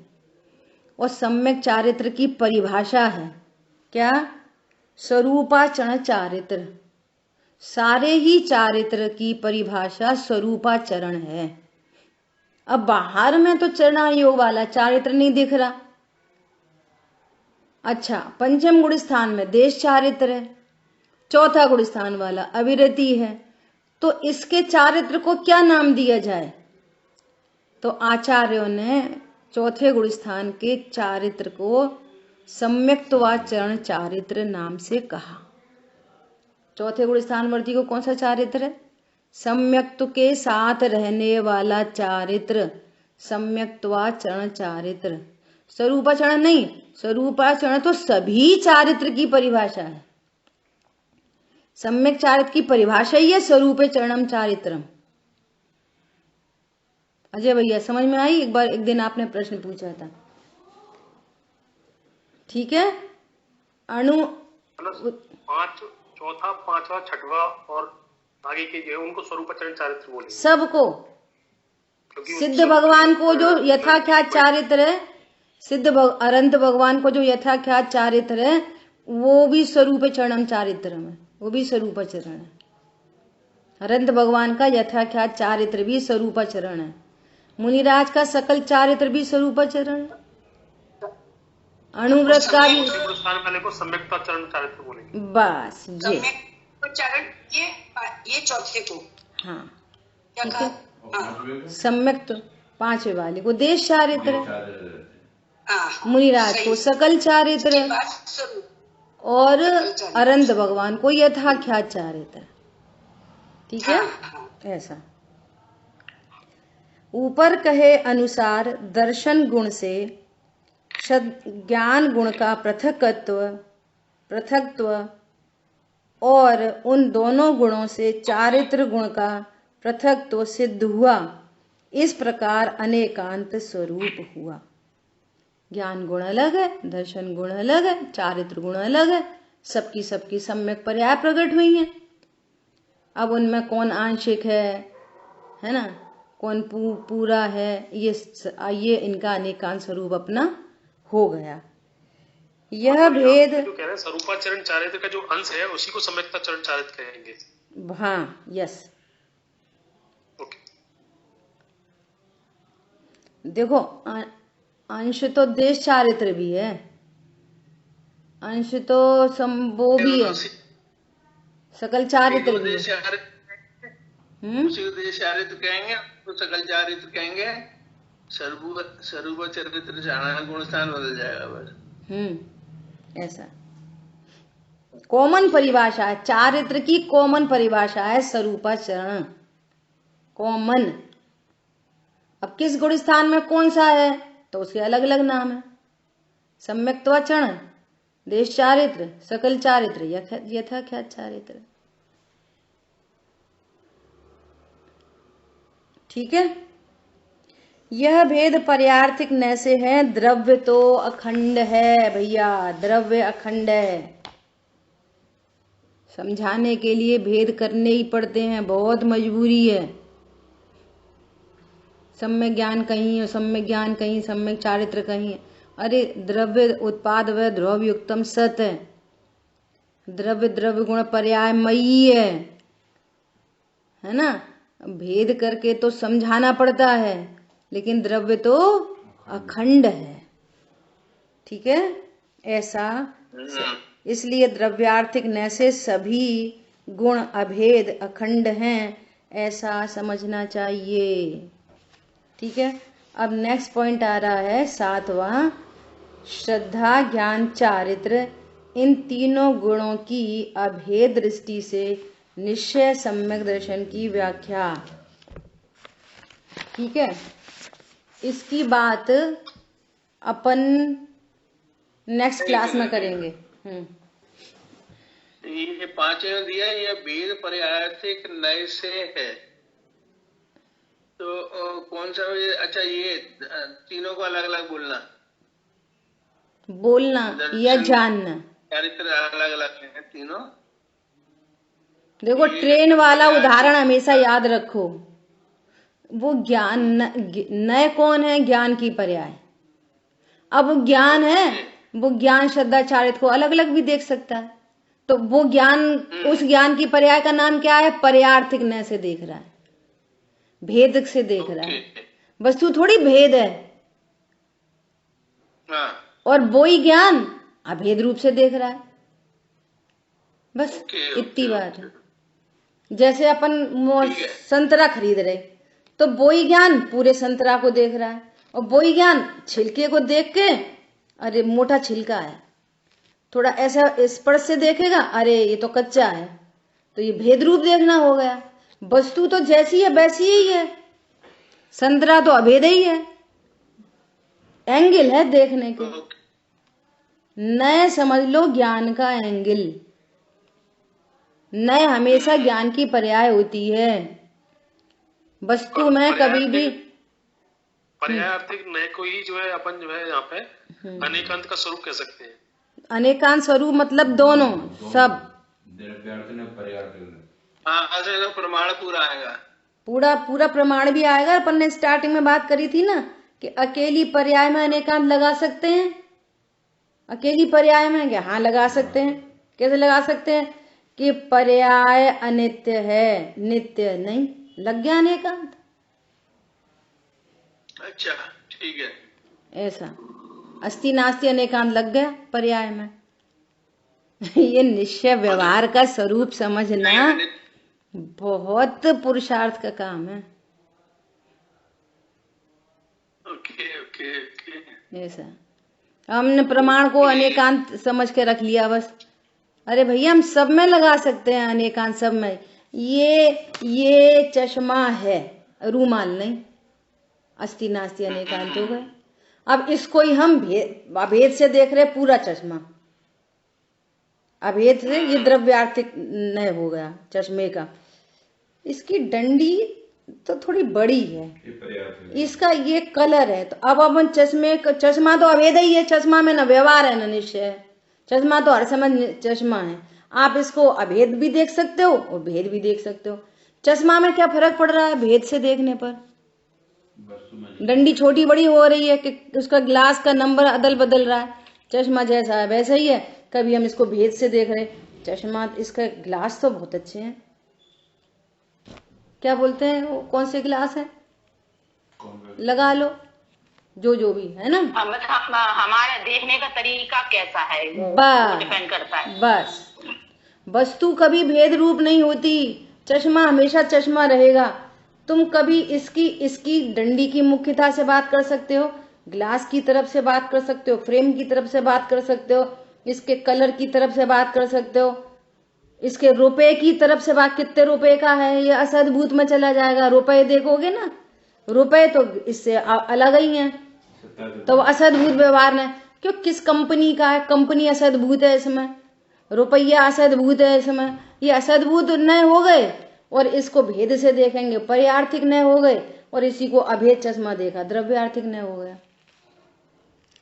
और सम्यक चारित्र की परिभाषा है क्या? स्वरूपाचरण चारित्र। सारे ही चारित्र की परिभाषा स्वरूपाचरण है। अब बाहर में तो चरणायोग वाला चारित्र नहीं दिख रहा। अच्छा, पंचम गुण स्थान में देश चारित्र है, 4था गुण स्थान वाला अविरति है, तो इसके चारित्र को क्या नाम दिया जाए? तो आचार्यों ने 4थे गुण स्थान के चारित्र को सम्यक्त्वाचरण चारित्र नाम से कहा। 4थे गुण स्थान वर्ती को कौन सा चारित्र है? सम्यक्त्व के साथ रहने वाला चारित्र, सम्यक्त्वाचरण चारित्र। स्वरूपाचरण नहीं, स्वरूपाचरण तो सभी चारित्र की परिभाषा है। सम्यक चारित्र की परिभाषा ही है स्वरूपे चरणम चारित्रम। अजय भैया समझ में आई? एक दिन आपने प्रश्न पूछा था। ठीक है, अणु 5, 4था, 5वां, 6वां और आगे के जो है उनको स्वरूपाचरण चारित्र बोले। सबको सिद्ध भगवान को जो यथाख्यात चारित्र है, अनंत भगवान को जो यथाख्यात चारित्र है, वो भी स्वरूप चरणम चारित्र में, वो भी स्वरूपाचरण है। अनंत भगवान का यथाख्यात चारित्र भी स्वरूपाचरण है। मुनिराज का सकल चारित्र भी स्वरूपाचरण है। अणुव्रत का भी वाले को सम्यक्ताचरण चारित्र बोलेंगे। बस चरण ये 4थे को, हाँ क्या कहा? सम्यक तो 5वें वाले को देश चारित्र है। हाँ, मुनिराज सही। को सकल चारित्र उसके बाद स्वरूप और सकल चारित्र। अनंत भगवान को यथाख्यात चारित्र। ठीक है, हाँ, ऐसा। ऊपर कहे अनुसार दर्शन गुण से ज्ञान गुण का पृथकत्व और उन दोनों गुणों से चारित्र गुण का पृथकत्व सिद्ध हुआ। इस प्रकार अनेकांत स्वरूप हुआ। ज्ञान गुण अलग है, दर्शन गुण अलग है, चारित्र गुण अलग है, सबकी सबकी सम्यक पर्याय प्रकट हुई है। अब उनमें कौन आंशिक है ना, कौन पूरा है, ये इनका अनेकांत स्वरूप अपना हो गया। यह भेद जो कह रहे हैं स्वरूपाचरण चारित्र का जो अंश है उसी को सम्यक्ता चरण चारित्र कहेंगे। हाँ, यस। ओके, देखो अंश तो देश चारित्र भी है, अंश तो वो भी है, सकल चारित्र भी है। उसी को देश चारित्र कहेंगे, तो सकल चारित्र कहेंगे। स्वरूप चरित्र जाना गुण स्थान बदल जाएगा बस। ऐसा कॉमन परिभाषा है, चारित्र की कॉमन परिभाषा है स्वरूपाचरण, कॉमन। अब किस गुण स्थान में कौन सा है तो उसके अलग अलग नाम है। सम्यक्त्वाचरण, देश चारित्र, सकल चारित्र, यथाख्यात चारित्र। ठीक है, यह भेद पर्यार्थिक न से है। द्रव्य तो अखंड है भैया, द्रव्य अखंड है। समझाने के लिए भेद करने ही पड़ते हैं, बहुत मजबूरी है। सम्यक ज्ञान कहीं और सम्यक ज्ञान कहीं, सम्यक चारित्र कहीं। अरे द्रव्य उत्पाद व ध्रुव युक्तम सत है, द्रव्य द्रव्य गुण पर्यायमयी है ना। भेद करके तो समझाना पड़ता है, लेकिन द्रव्य तो अखंड है। ठीक है, ऐसा। इसलिए द्रव्यार्थिक न से सभी गुण अभेद अखंड हैं, ऐसा समझना चाहिए। ठीक है, अब नेक्स्ट पॉइंट आ रहा है 7वां, श्रद्धा ज्ञान चारित्र इन तीनों गुणों की अभेद दृष्टि से निश्चय सम्यक दर्शन की व्याख्या। ठीक है, इसकी बात अपन नेक्स्ट क्लास में करेंगे। ये पांचवें दिया, ये भेद पर्यार्थिक नए से है, तो कौन सा? अच्छा, ये तीनों को अलग अलग बोलना या जानना, चारित्र अलग अलग है तीनों। देखो ट्रेन वाला उदाहरण हमेशा याद रखो। वो ज्ञान नए कौन है? ज्ञान की पर्याय। अब वो ज्ञान है, वो ज्ञान श्रद्धा चारित्र को अलग अलग भी देख सकता है। तो वो ज्ञान, उस ज्ञान की पर्याय का नाम क्या है? पर्यार्थिक न से देख रहा है, भेद से देख रहा है। वस्तु थोड़ी भेद है, और वो ही ज्ञान अभेद रूप से देख रहा है। बस इतनी बात है। जैसे अपन संतरा खरीद रहे, तो वो ही ज्ञान पूरे संतरा को देख रहा है, और वो ही ज्ञान छिलके को देख के, अरे मोटा छिलका है, थोड़ा ऐसा स्पर्श से देखेगा, अरे ये तो कच्चा है, तो ये भेद रूप देखना हो गया। वस्तु तो जैसी है वैसी ही है, संतरा तो अभेद ही है, एंगल है देखने के। नए समझ लो ज्ञान का एंगल। नए हमेशा ज्ञान की पर्याय होती है। वस्तु में कभी भी पर्यायार्थिक नए को ही जो है अपन जो है यहाँ पे अनेकांत का स्वरूप कह सकते हैं। अनेकांत स्वरूप मतलब दोनों सब। प्रमाण पूरा आएगा, पूरा प्रमाण भी आएगा। अपन ने स्टार्टिंग में बात करी थी ना कि अकेली पर्याय में अनेकांत लगा सकते हैं। अकेली पर्याय में क्या? हाँ लगा सकते हैं। कैसे लगा सकते हैं? कि पर्याय अनित्य है, नित्य नहीं, लग गया अनेकांत। अच्छा ठीक है, ऐसा अस्ति नास्ति अनेकांत लग गया पर्याय में। ये निश्चय व्यवहार का स्वरूप समझना बहुत पुरुषार्थ का काम है। ओके ओके ओके, ऐसा हमने प्रमाण को अनेकांत समझ के रख लिया बस। अरे भैया हम सब में लगा सकते हैं, अनेकांत सब में। ये चश्मा है, रूमाल नहीं। अस्ति नास्ति अनेकांत हो गए। अब इसको ही हम अभेद से देख रहे, पूरा चश्मा अभेद से, ये द्रव्यार्थिक नय हो गया चश्मे का। इसकी डंडी तो थोड़ी बड़ी है, इसका ये कलर है। तो अब अपन चश्मा तो अभेद ही है, चश्मा में न व्यवहार है न निश्चय है। चश्मा तो हर समय चश्मा है। आप इसको अभेद भी देख सकते हो और भेद भी देख सकते हो। चश्मा में क्या फर्क पड़ रहा है भेद से देखने पर? डंडी छोटी बड़ी हो रही है कि उसका ग्लास का नंबर अदल बदल रहा है। चश्मा जैसा है वैसा ही है। कभी हम इसको भेद से देख रहे, चश्मा इसका ग्लास तो बहुत अच्छे हैं। क्या बोलते हैं वो, कौन से ग्लास है, लगा लो, जो भी है ना। हमारे देखने का तरीका कैसा है बस डिपेंड करता है। बस वस्तु कभी भेद रूप नहीं होती, चश्मा हमेशा चश्मा रहेगा। तुम कभी इसकी डंडी की मुख्यता से बात कर सकते हो, ग्लास की तरफ से बात कर सकते हो, फ्रेम की तरफ से बात कर सकते हो, इसके कलर की तरफ से बात कर सकते हो, इसके रुपए की तरफ से बात, कितने रुपए का है, ये असद्भुत में चला जाएगा। रुपए देखोगे ना, रुपए तो इससे अलग ही हैं, तो असद्भुत व्यवहार है। क्यों, किस कंपनी का है, कंपनी असद्भुत है इसमें, रुपया असद्भुत है इसमें। ये असद्भुत नए हो गए और इसको भेद से देखेंगे पर्यार्थिक नए हो गए, और इसी को अभेद चश्मा देखा द्रव्यार्थिक नए हो गया।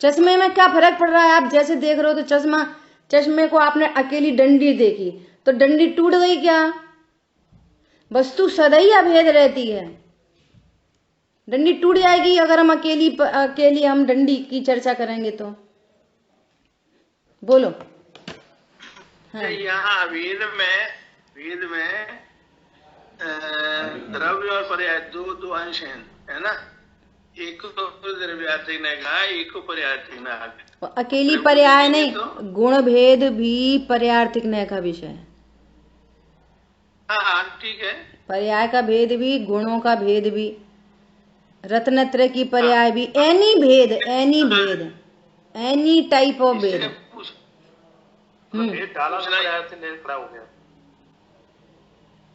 चश्मे में क्या फर्क पड़ रहा है, आप जैसे देख रहे हो तो चश्मे को आपने अकेली डंडी देखी तो डंडी टूट गई क्या? वस्तु सदैव अभेद रहती है, डंडी टूट जाएगी अगर हम अकेली हम डंडी की चर्चा करेंगे तो। बोलो। हाँ। यहाँ वेद में द्रव्य और पर्याय दो अंश है ना। एक को द्रव्यार्थिक ने कहा, एक को पर्यार्थिक ने कहा। अकेली पर्याय नहीं, गुण भेद भी पर्यार्थिक नय का विषय है। हाँ ठीक है। पर्याय का भेद भी, गुणों का भेद भी, रत्नत्रय की पर्याय भी, एनी भेद, एनी टाइप ऑफ भेद।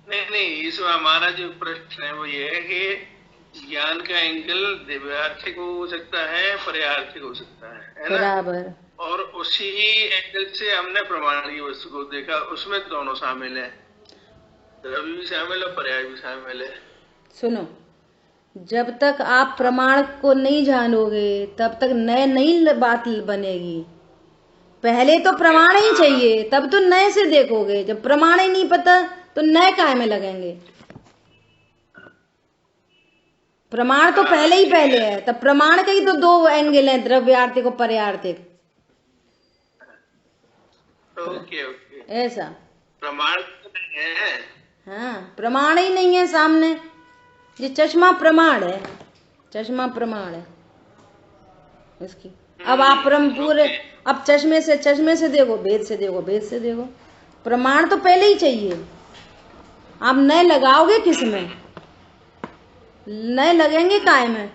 नहीं, इसमें हमारा जो प्रश्न है वो ये है कि ज्ञान का एंगल द्रव्यार्थिक हो सकता है, पर्यायार्थिक हो सकता है ना? बराबर। और उसी एंगल से हमने प्रमाण की वस्तु को देखा, उसमें दोनों शामिल है, द्रव्य भी शामिल है, पर्याय भी शामिल है। सुनो, जब तक आप प्रमाण को नहीं जानोगे तब तक नई बात बनेगी। पहले तो प्रमाण ही चाहिए, तब तो नए से देखोगे। जब प्रमाण ही नहीं पता तो नए काय में लगेंगे। प्रमाण तो पहले ही है, तब प्रमाण के ही तो दो एंगल हैं, द्रव्यार्थिक और पर्यायार्थिक। ओके ऐसा प्रमाण है। हाँ, प्रमाण ही नहीं है सामने। ये चश्मा प्रमाण है, चश्मा प्रमाण है इसकी। अब आप पूरे, अब चश्मे से देखो, भेद से देखो, भेद से देखो। प्रमाण तो पहले ही चाहिए। आप नए लगाओगे किस में? नए लगेंगे काय में?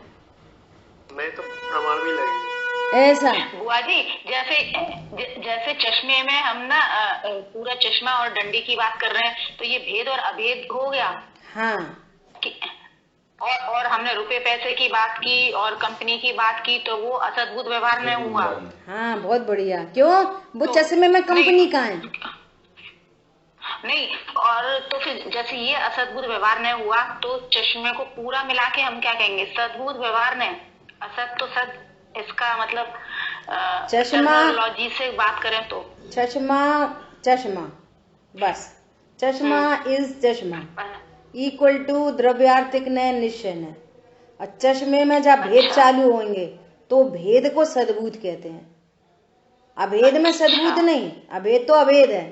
नए तो प्रमाण भी लगेंगे। ऐसा बुआ जी, जैसे चश्मे में हम ना पूरा चश्मा और डंडी की बात कर रहे हैं, तो ये भेद और अभेद हो गया। हाँ। और हमने रुपए पैसे की बात की और कंपनी की बात की, तो वो असद्भुत व्यवहार में हुआ। हाँ, बहुत बढ़िया। क्यों, वो चश्मे में कंपनी का है नहीं। और तो फिर जैसे ये असद्भुत व्यवहार ने हुआ, तो चश्मे को पूरा मिला के हम क्या कहेंगे? सद्भुत व्यवहार ने। असत तो सद, इसका मतलब चश्मा लॉजी से बात करें तो चश्मा बस, चश्मा इज चश्मा इक्वल टू द्रव्यार्थिक ने निश्चय ने। और चश्मे में जब भेद चालू होंगे तो भेद को सद्भुत कहते हैं, अभेद में सद्भुत नहीं। अभेद तो अभेद है।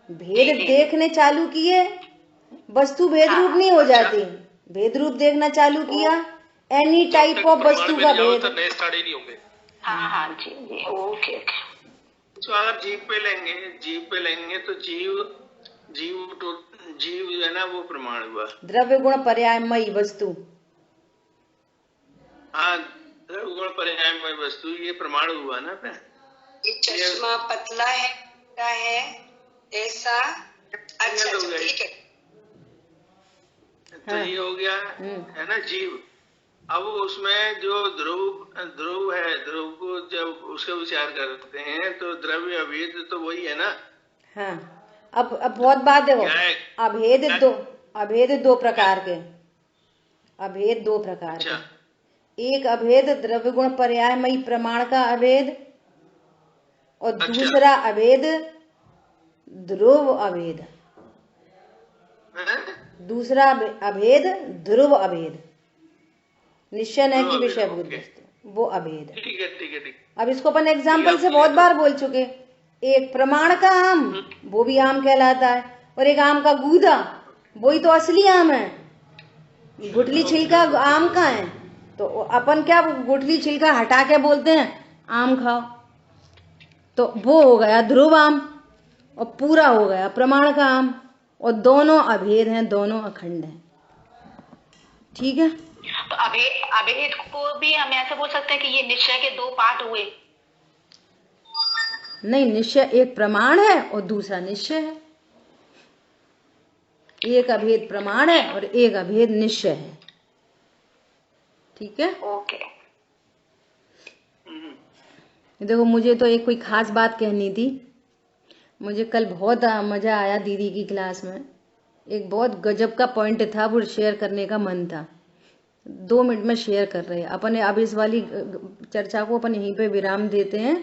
भेद देखने चालू किए, वस्तु भेद रूप नहीं हो जाती। भेद रूप देखना चालू किया, एनी टाइप ऑफ वस्तु का भेद। हाँ जी, ओके। तो अगर जीव पे लेंगे तो जीव जो है ना वो प्रमाण हुआ। द्रव्य गुण पर्यायमयी वस्तु। हाँ, द्रव्यगुण पर्यायमय वस्तु, ये प्रमाण हुआ ना पे? ये चश्मा पतला है, मोटा है, ऐसा। अच्छा ठीक है। तो ये हो गया है ना जीव। अब उसमें जो ध्रुव है, ध्रुव को जब उसका विचार करते हैं तो द्रव्य अभेद तो वही है ना। हाँ, अब बहुत बात देखो, अभेद दो प्रकार के, अभेद दो प्रकार अच्छा। के। एक अभेद द्रव्य गुण पर्यायमयी प्रमाण का अभेद, और दूसरा अभेद ध्रुव अभेद। दूसरा अभेद ध्रुव अभेद, निश्चय न की विषय भूत वस्तु, वो अभेद है। ठीक है ठीक है ठीक। अब इसको अपन एग्जाम्पल से बहुत बार बोल चुके। एक प्रमाण का आम, वो भी आम कहलाता है, और एक आम का गूदा, वही तो असली आम है। गुठली छिलका आम का है, तो अपन क्या गुठली छिलका हटा के बोलते हैं आम खाओ, तो वो हो गया ध्रुव आम, और पूरा हो गया प्रमाण का आम, और दोनों अभेद हैं, दोनों अखंड हैं। ठीक है, तो अभेद को भी हम ऐसे बोल सकते हैं कि ये निश्चय के दो पार्ट हुए। नहीं, निश्चय एक प्रमाण है और दूसरा निश्चय है। एक अभेद प्रमाण है और एक अभेद निश्चय है। ठीक है, ओके। देखो, मुझे तो एक कोई खास बात कहनी थी। मुझे कल बहुत मजा आया दीदी की क्लास में। एक बहुत गजब का पॉइंट था, वो शेयर करने का मन था। 2 मिनट में शेयर कर रहे हैं अपन। अब इस वाली चर्चा को अपन यहीं पे विराम देते हैं,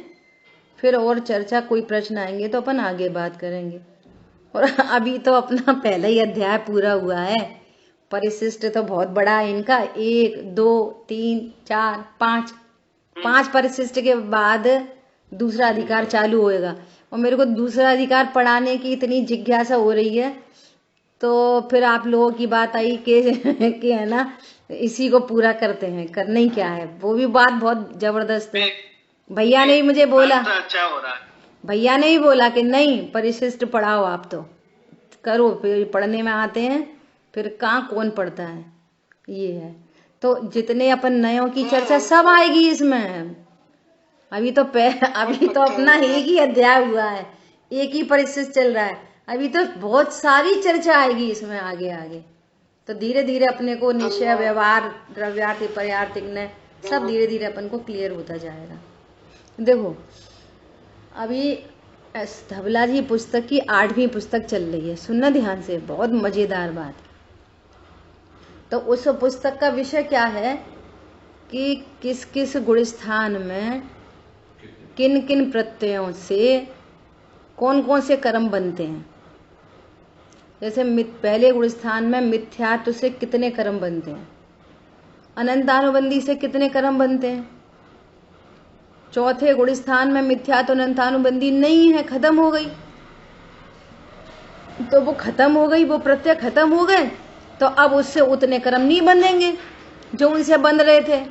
फिर और चर्चा कोई प्रश्न आएंगे तो अपन आगे बात करेंगे। और अभी तो अपना पहला ही अध्याय पूरा हुआ है। परिशिष्ट तो बहुत बड़ा है इनका, 1 2 3 4 5 परिशिष्ट के बाद दूसरा अधिकार चालू होएगा। और मेरे को दूसरा अधिकार पढ़ाने की इतनी जिज्ञासा हो रही है, तो फिर आप लोगों की बात आई कि है ना, इसी को पूरा करते हैं। करना ही क्या है, वो भी बात बहुत जबरदस्त है। भैया ने भी मुझे बोला, अच्छा हो रहा है। भैया ने भी बोला कि नहीं, परिशिष्ट पढ़ाओ, आप तो करो, फिर पढ़ने में आते हैं, फिर कहाँ कौन पढ़ता है। ये है, तो जितने अपन नयों की चर्चा सब आएगी इसमें। अभी तो अपना एक ही अध्याय हुआ है, एक ही परिशिष्ट चल रहा है। अभी तो बहुत सारी चर्चा आएगी इसमें आगे आगे। तो धीरे धीरे अपने को निश्चय, व्यवहार, द्रव्यार्थ, पर्यार्थ, ज्ञ सब धीरे धीरे अपन को क्लियर होता जाएगा। देखो, अभी धवला जी पुस्तक की 8वीं पुस्तक चल रही है, सुनना ध्यान से, बहुत मजेदार बात। तो उस पुस्तक का विषय क्या है कि किस किस गुणस्थान में किन किन प्रत्ययों से कौन कौन से कर्म बनते हैं। जैसे पहले गुणस्थान में मिथ्यात्व से कितने कर्म बनते हैं, अनंतानुबंधी से कितने कर्म बनते हैं। चौथे गुणस्थान में मिथ्यात्व अनंतानुबंधी नहीं है, खत्म हो गई। तो वो खत्म हो गई, वो प्रत्यय खत्म हो गए, तो अब उससे उतने कर्म नहीं बंधेंगे जो उनसे बंध रहे थे।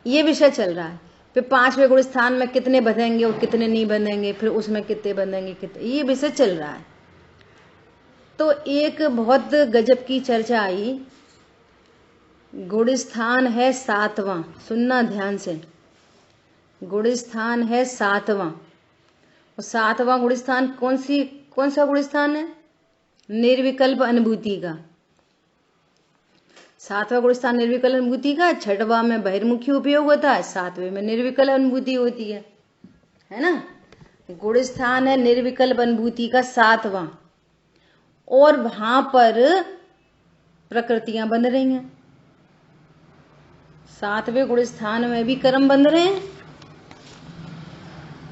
ये विषय चल रहा है। फिर 5वें गुणस्थान में कितने बंधेंगे और कितने नहीं बंधेंगे, फिर उसमें कितने बंधेंगे, कितने, ये विषय चल रहा है। तो एक बहुत गजब की चर्चा आई। गुणस्थान है 7वां, सुनना ध्यान से, गुणस्थान है 7वां। और 7वां गुणस्थान कौन सा गुणस्थान है? निर्विकल्प अनुभूति का। 7वां गुणस्थान निर्विकल्प अनुभूति का, 6वां में बहिर्मुखी उपयोग होता है, 7वें में निर्विकल्प अनुभूति होती है ना। गुणस्थान है निर्विकल्प अनुभूति का 7वां, और वहां पर प्रकृतियां बन रही हैं। 7वें गुणस्थान में भी कर्म बन रहे हैं।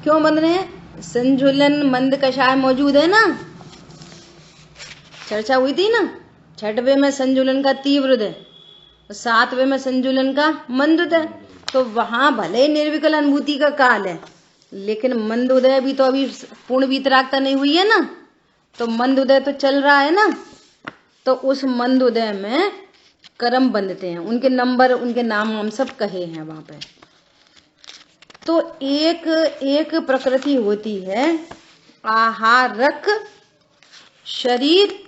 क्यों बन रहे हैं? संजुलन मंद कषाय मौजूद है ना, चर्चा हुई थी ना। 6वें में संजुलन का तीव्र उदय, 7वें में संजुलन का मंद उदय। तो वहां भले निर्विकल अनुभूति का काल है, लेकिन मंद उदय भी तो अभी पूर्ण वीतरागता नहीं हुई है ना, तो मंद उदय तो चल रहा है ना। तो उस मंद उदय में कर्म बंधते हैं, उनके नंबर, उनके नाम हम सब कहे हैं वहां पे। तो एक प्रकृति होती है आहारक शरीर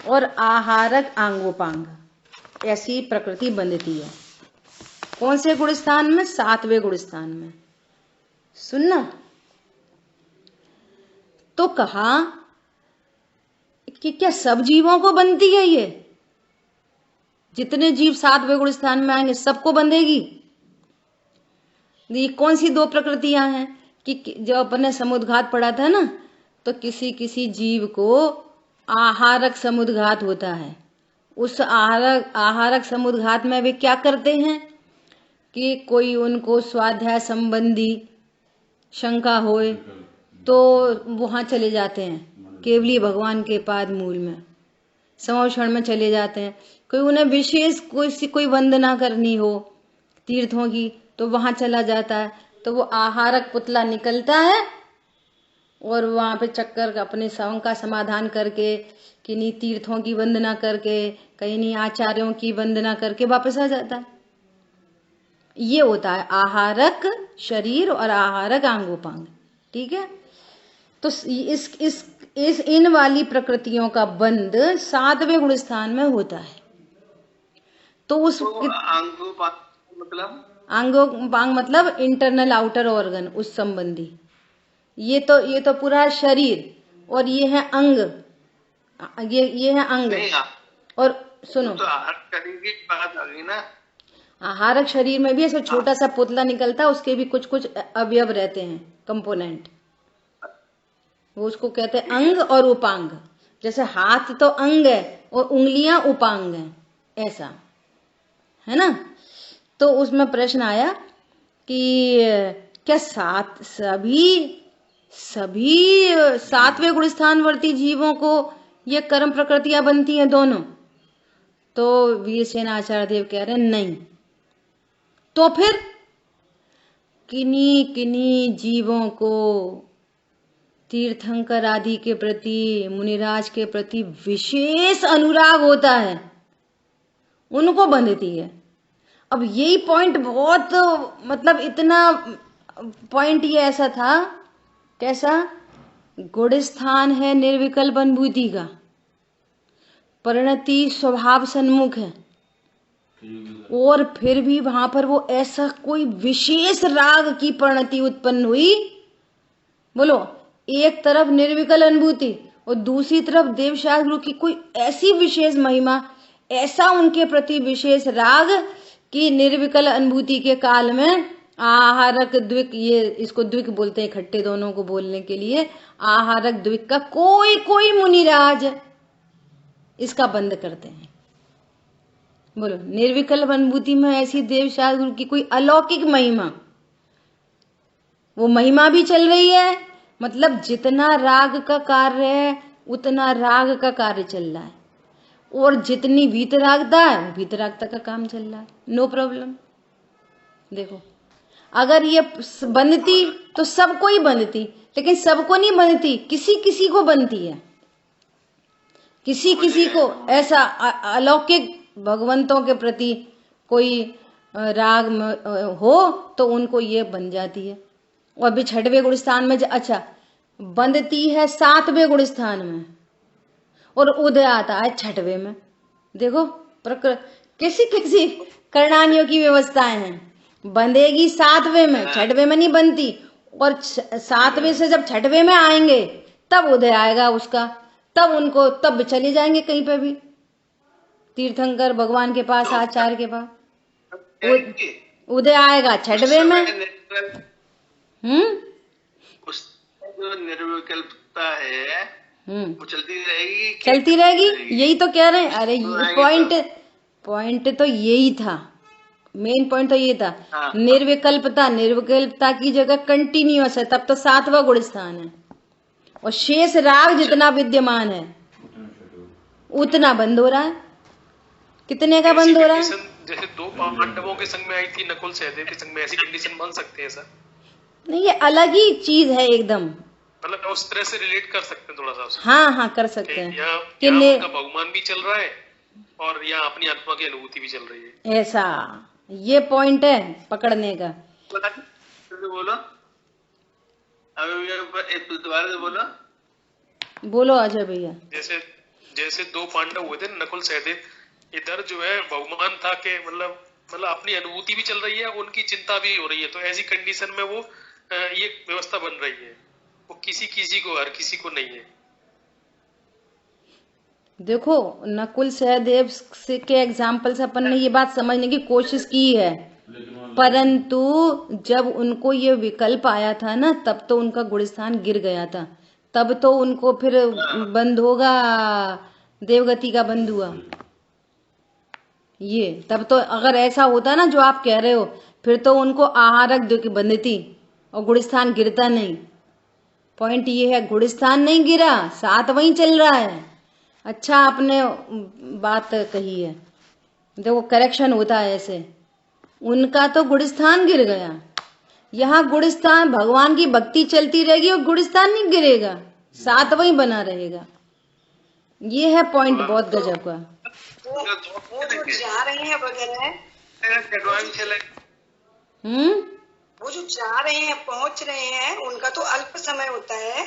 और आहारक आंगोपांग, ऐसी प्रकृति बंधती है। कौन से गुण स्थान में? 7वें गुण स्थान में। सुनना, तो कहा कि क्या सब जीवों को बंधती है ये? जितने जीव 7वें गुण स्थान में आएंगे सबको बंधेगी। ये कौन सी 2 प्रकृतियां हैं कि जब अपने समुद्घात पढ़ा था ना, तो किसी किसी जीव को आहारक समुद्घात होता है। उस आहारक समुद्घात में वे क्या करते हैं कि कोई उनको स्वाध्याय संबंधी शंका होए तो वहां चले जाते हैं, केवली भगवान के पाद मूल में समोषण में चले जाते हैं। कोई उन्हें विशेष कोई वंदना करनी हो तीर्थों की तो वहां चला जाता है, तो वो आहारक पुतला निकलता है और वहां पे चक्कर अपने शंका समाधान करके, किन्हीं तीर्थों की वंदना करके, कहीं नहीं आचार्यों की वंदना करके वापस आ जाता है। ये होता है आहारक शरीर और आहारक आंगोपांग। ठीक है, तो इस इन वाली प्रकृतियों का बंध 7वें गुण स्थान में होता है। तो उस आंगोपांग मतलब इंटरनल आउटर ऑर्गन, उस संबंधी। ये तो पूरा शरीर और ये है अंग, ये है अंग। और सुनो, तो शरीर की बात आ गई ना, आहारक शरीर में भी ऐसा छोटा सा पुतला निकलता है, उसके भी कुछ कुछ अवयव रहते हैं, कंपोनेंट, वो उसको कहते हैं अंग और उपांग। जैसे हाथ तो अंग है और उंगलियां उपांग हैं, ऐसा है ना। तो उसमें प्रश्न आया कि क्या सभी 7वें गुण स्थानवर्ती जीवों को ये कर्म प्रकृतियां बनती हैं दोनों? तो वीरसेन आचार्य देव कह रहे हैं नहीं। तो फिर किन्हीं जीवों को तीर्थंकर आदि के प्रति, मुनिराज के प्रति विशेष अनुराग होता है, उनको बंधती है। अब यही पॉइंट बहुत, मतलब इतना पॉइंट ये ऐसा था, कैसा? गुण स्थान है निर्विकल्प अनुभूति का, परिणति स्वभाव सन्मुख है, और फिर भी वहां पर वो ऐसा कोई विशेष राग की परिणति उत्पन्न हुई। बोलो, एक तरफ निर्विकल अनुभूति और दूसरी तरफ देवशास्त्र की कोई ऐसी विशेष महिमा, ऐसा उनके प्रति विशेष राग कि निर्विकल अनुभूति के काल में आहारक द्विक, ये इसको द्विक बोलते हैं इकट्ठे दोनों को बोलने के लिए, आहारक द्विक का कोई मुनिराज इसका बंद करते हैं। बोलो, निर्विकल्प अनुभूति में ऐसी देवशास्त्र गुरु की कोई अलौकिक महिमा, वो महिमा भी चल रही है, मतलब जितना राग का कार्य है उतना राग का कार्य चल रहा है, और जितनी वीतरागता है वीतरागता का काम चल रहा है, नो प्रॉब्लम। देखो, अगर ये बनती तो सबको ही बनती, लेकिन सबको नहीं बनती, किसी किसी को बनती है, किसी किसी को ऐसा अलौकिक भगवंतों के प्रति कोई राग हो तो उनको ये बन जाती है। और भी 6वें गुण स्थान में अच्छा बंधती है 7वें गुण स्थान में, और उदय आता है 6वें में। देखो, किसी किसी करणानियों की व्यवस्थाएं हैं, बंधेगी 7वें में, 6वें में नहीं बनती, और 7वें से जब 6वें में आएंगे तब उदय आएगा उसका, तब उनको तब चले जाएंगे कहीं पे भी, तीर्थंकर भगवान के पास, आचार्य के पास उदय आएगा 6वें में। जो निर्विकल्पता है वो चलती रहेगी, यही तो कह रहे हैं। अरे ये पॉइंट तो यही था, मेन पॉइंट तो ये था। हाँ। निर्विकल्पता की जगह कंटिन्यूअस है, तब तो 7वां गुण स्थान है, और शेष राग जितना विद्यमान है उतना बंद हो रहा है। कितने का बंद हो रहा है? जैसे 2 पांडवों के संग में आई थी नकुल सहदेव के संग में, ऐसी कंडीशन बन सकते हैं सर? नहीं, ये अलग ही चीज है एकदम, मतलब उस तरह से रिलेट कर सकते हैं थोड़ा सा उसको। हाँ कर सकते हैं कि उनका भगवान भी चल रहा है और यहाँ अपनी आत्मा की अनुभूति भी चल रही है, ऐसा ये पॉइंट है पकड़ने का। बोलो, अभी दोबारा से बोलो अजय भैया। जैसे 2 पांडव हुए थे नकुल सहदेव, इधर जो है भगवान था कि मतलब मतलब अपनी अनुभूति भी चल रही है, उनकी चिंता भी हो रही है, तो ऐसी कंडीशन में वो ये व्यवस्था बन रही है, वो किसी किसी को, हर किसी को नहीं है। देखो, नकुल सहदेव के एग्जाम्पल से अपन ने ये बात समझने की कोशिश की है, परंतु जब उनको ये विकल्प आया था ना, तब तो उनका गुणस्थान गिर गया था, तब तो उनको फिर बंद होगा, देवगति का बंद हुआ ये। तब तो अगर ऐसा होता ना जो आप कह रहे हो, फिर तो उनको आहारक दो की बंधती और गुणस्थान गिरता नहीं। पॉइंट ये है, गुणस्थान नहीं गिरा, साथ वहीं चल रहा है। अच्छा आपने बात कही है, देखो करेक्शन होता है ऐसे, उनका तो गुणस्थान गिर गया, यहाँ गुणस्थान भगवान की भक्ति चलती रहेगी और गुणस्थान नहीं गिरेगा, साथ वहीं बना रहेगा। ये है पॉइंट बहुत गजब का। वो जो जा रहे हैं वगैरह, वो जो जा रहे हैं, पहुंच रहे हैं, उनका तो अल्प समय होता है,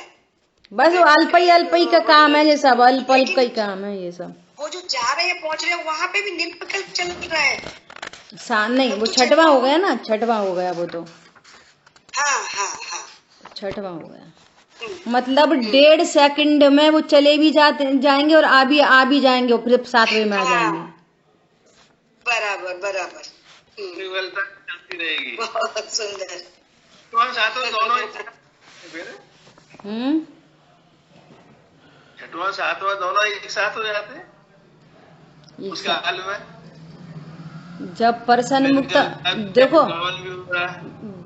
बस वो अल्प ही का काम है, ये सब अल्प का ही काम है ये सब। वो जो जा रहे हैं, पहुंच रहे हैं, वहां पे भी निर्विकल्प चल रहा है। नहीं, वो छठवां हो गया ना, छठवां हो गया वो तो। हाँ। छठवां हो गया, मतलब 1.5 सेकंड में वो चले भी जाएंगे और आ भी जाएंगे, और फिर 7वें में आ जाएंगे। बराबर। चलती रहेगी। बहुत सुंदर। छठवां सातवां दोनों छठवां सातवां दोनों एक साथ हो जाते हैं उसका हाल में। जब पर्सन मुक्त, देखो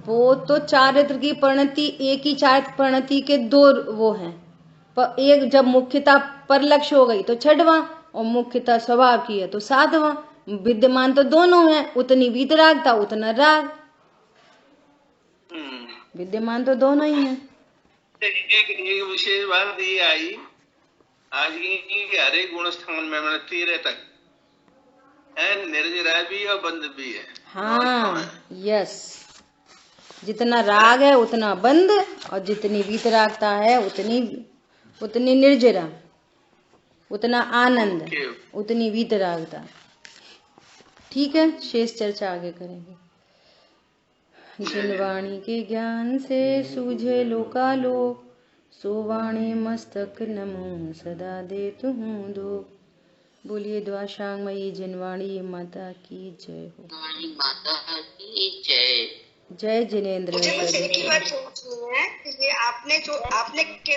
वो तो चारित्र की परिणति, एक ही चारित्र परिणति के 2 वो हैं, पर एक जब मुख्यता पर लक्ष्य हो गई तो छठवां, और मुख्यता स्वभाव की है तो 7वां। विद्यमान तो दोनों हैं, उतनी वीतरागता उतना राग, विद्यमान तो दोनों ही हैं। एक विशेष बात ये आई आज की हर एक गुणस्थान में, मैंने 13 तक है, निर्जरा भी और बंद भी है। हाँ, यस, जितना राग है उतना बंद, और जितनी वीतरागता है उतनी निर्जरा, उतना आनंद, उतनी वीतरागता। ठीक है, शेष चर्चा आगे करेंगे। जिन वाणी के ज्ञान से सूझे लोकालोक, सो वाणी मस्तक नमो सदा देतु हूँ दो। बोलिए द्वाशांगमयी जिनवाणी माता की जय हो। माता की जय। जय जिनेंद्र। मुझे बस एक ही बात पूछनी है कि ये आपने